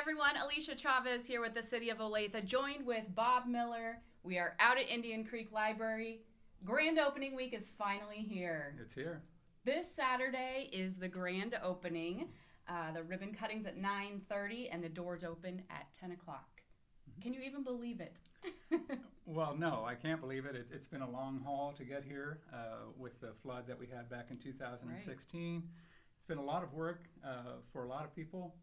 everyone, Alicia Chavez here with the City of Olathe, joined with Bob Miller. We are out at Indian Creek Library. Grand opening week is finally here. It's here. This Saturday is the grand opening. The ribbon cutting's at 9:30 and the doors open at 10 o'clock. Can you even believe it? Well, no, I can't believe it. It's been a long haul to get here with the flood that we had back in 2016. Right. It's been a lot of work for a lot of people,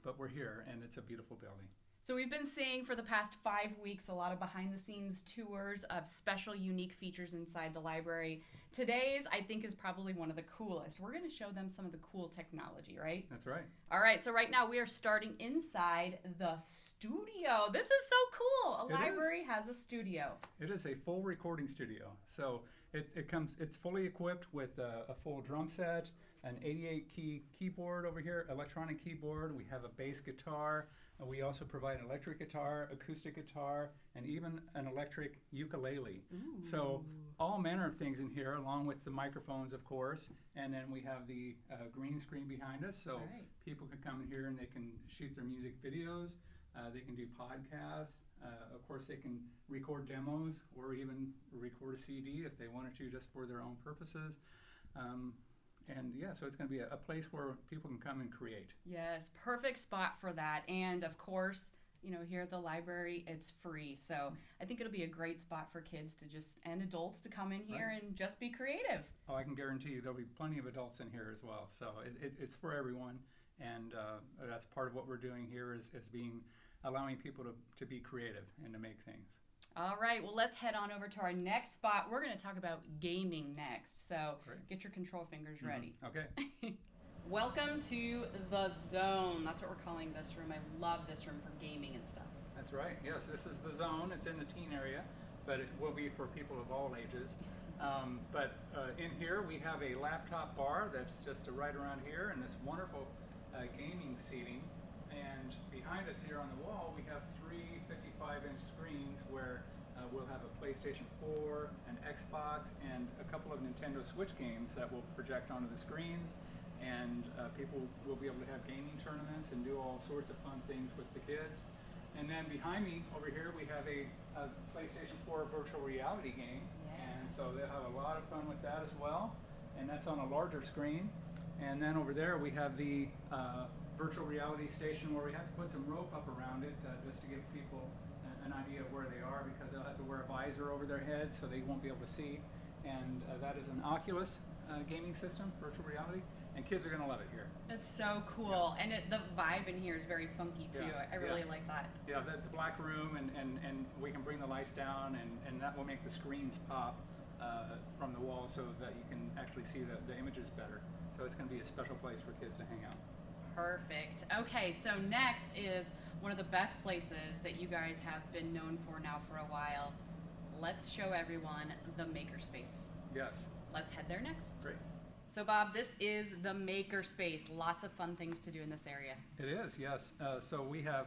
but we're here, and it's a beautiful building. So we've been seeing for the past 5 weeks a lot of behind-the-scenes tours of special, unique features inside the library. Today's, I think, is probably one of the coolest. We're going to show them some of the cool technology, right? That's right. All right, so right now we are starting inside the studio. This is so cool. A library has a studio. It is a full recording studio. So it's fully equipped with a full drum set, an 88-key keyboard over here, electronic keyboard. We have a bass guitar. We also provide an electric guitar, acoustic guitar, and even an electric ukulele. Ooh. So all manner of things in here, along with the microphones, of course. And then we have the green screen behind us, so people can come in here and they can shoot their music videos. They can do podcasts. Of course, they can record demos or even record a CD if they wanted to, just for their own purposes. And yeah, so it's going to be a place where people can come and create. Yes, perfect spot for that. And of course, you know, here at the library, it's free. So I think it'll be a great spot for kids to and adults to come in here and just be creative. Oh, I can guarantee you there'll be plenty of adults in here as well. So it's for everyone. And that's part of what we're doing here is allowing people to be creative and to make things. All right, well, let's head on over to our next spot. We're going to talk about gaming next, so get your control fingers ready. Okay. Welcome to the Zone. That's what we're calling this room. I love this room for gaming and stuff. That's right. Yes, this is the Zone. It's in the teen area, but it will be for people of all ages. But in here, we have a laptop bar that's just right around here, and this wonderful gaming seating. And behind us here on the wall, we have 3 55-inch screens where we'll have a PlayStation 4, an Xbox, and a couple of Nintendo Switch games that will project onto the screens. And people will be able to have gaming tournaments and do all sorts of fun things with the kids. And then behind me over here, we have a PlayStation 4 virtual reality game. Yeah. And so they'll have a lot of fun with that as well. And that's on a larger screen. And then over there, we have the virtual reality station where we have to put some rope up around it just to give people an idea of where they are, because they'll have to wear a visor over their head so they won't be able to see. And that is an Oculus gaming system, virtual reality, and kids are going to love it here. It's so cool. Yeah. And the vibe in here is very funky too. Yeah. I really like that. Yeah, the black room, and we can bring the lights down, and that will make the screens pop from the wall so that you can actually see the images better. So it's going to be a special place for kids to hang out. Perfect. Okay, so next is one of the best places that you guys have been known for now for a while. Let's show everyone the makerspace. Yes. Let's head there next. Great. So Bob, this is the makerspace. Lots of fun things to do in this area. It is, yes. So we have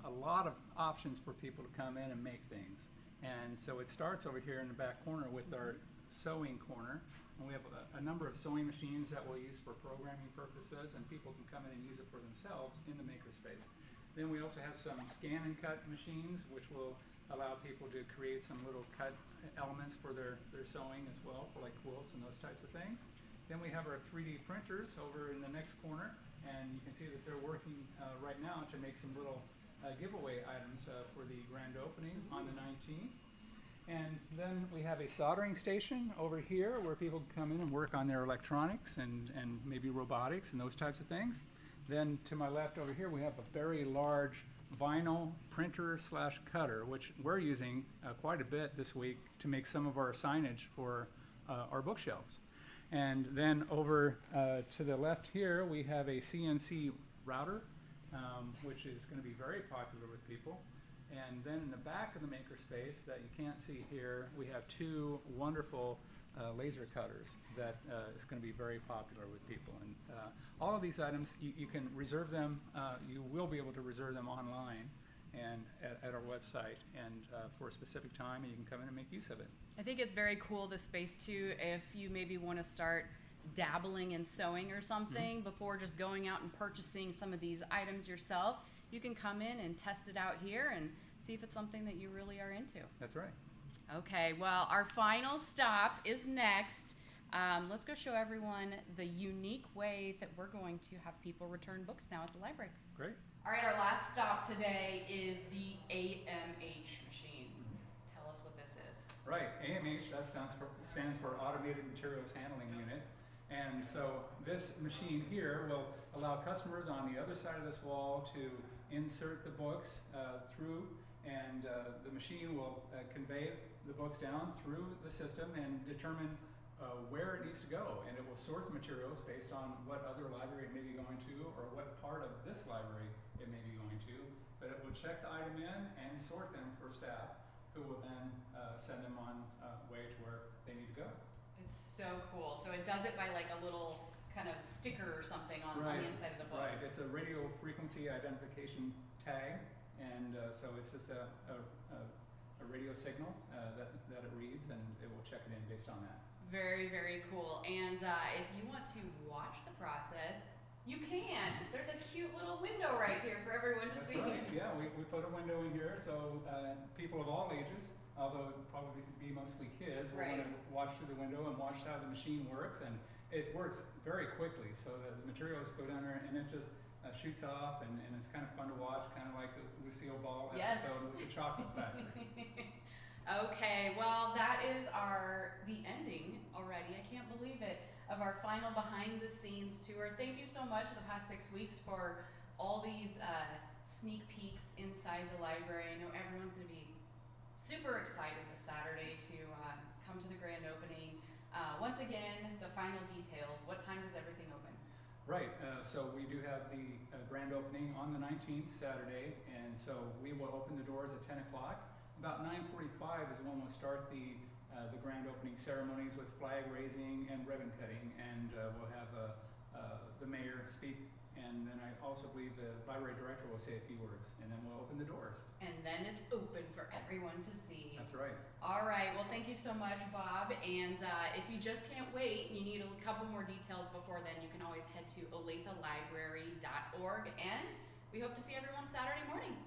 a lot of options for people to come in and make things. And so it starts over here in the back corner with our sewing corner. And we have a number of sewing machines that we'll use for programming purposes, and people can come in and use it for themselves in the makerspace. Then we also have some scan and cut machines, which will allow people to create some little cut elements for their sewing as well, for like quilts and those types of things. Then we have our 3D printers over in the next corner, and you can see that they're working right now to make some little giveaway items for the grand opening on the 19th. And then we have a soldering station over here where people can come in and work on their electronics and maybe robotics and those types of things. Then to my left over here, we have a very large vinyl printer / cutter, which we're using quite a bit this week to make some of our signage for our bookshelves. And then over to the left here, we have a CNC router, which is going to be very popular with people. And then in the back of the makerspace that you can't see here, we have 2 wonderful laser cutters that is going to be very popular with people. And all of these items, you can reserve them. You will be able to reserve them online and at our website and for a specific time, and you can come in and make use of it. I think it's very cool, this space too, if you maybe want to start dabbling in sewing or something before just going out and purchasing some of these items yourself. you can come in and test it out here and see if it's something that you really are into. That's right. Okay, well, our final stop is next. Let's go show everyone the unique way that we're going to have people return books now at the library. Great. All right, our last stop today is the AMH machine. Tell us what this is. Right, AMH, that stands for Automated Materials Handling Unit. And so this machine here will allow customers on the other side of this wall to insert the books through, and the machine will convey the books down through the system and determine where it needs to go, and it will sort the materials based on what other library it may be going to or what part of this library it may be going to, but it will check the item in and sort them for staff, who will then send them on way to where they need to go. It's so cool. So it does it by like a little kind of sticker or something on the inside of the book. Right, it's a radio frequency identification tag, and so it's just a radio signal that it reads, and it will check it in based on that. Very, very cool. And if you want to watch the process, you can. There's a cute little window right here for everyone to see. Right. Yeah, we put a window in here so people of all ages, although it probably be mostly kids, will want to watch through the window and watch how the machine works. And it works very quickly, so the materials go down there and it just shoots off, and it's kind of fun to watch, kind of like the Lucille Ball episode with the chocolate factory. Okay, well, that is the ending already. I can't believe it, of our final behind the scenes tour. Thank you so much the past 6 weeks for all these sneak peeks inside the library. I know everyone's going to be super excited this Saturday to come to the grand opening. Once again, the final details. What time does everything open? Right, so we do have the grand opening on the 19th, Saturday, and so we will open the doors at 10 o'clock. About 9:45 is when we'll start the grand opening ceremonies with flag raising and ribbon cutting, and we'll have the mayor speak, and then I also believe the library director will say a few words, and then we'll open the doors. And then it's open for everyone to see. That's right. All right, well, thank you so much, Bob, and if you just can't wait and you need a couple more details before then, you can always head to olathe.library.org, and we hope to see everyone Saturday morning.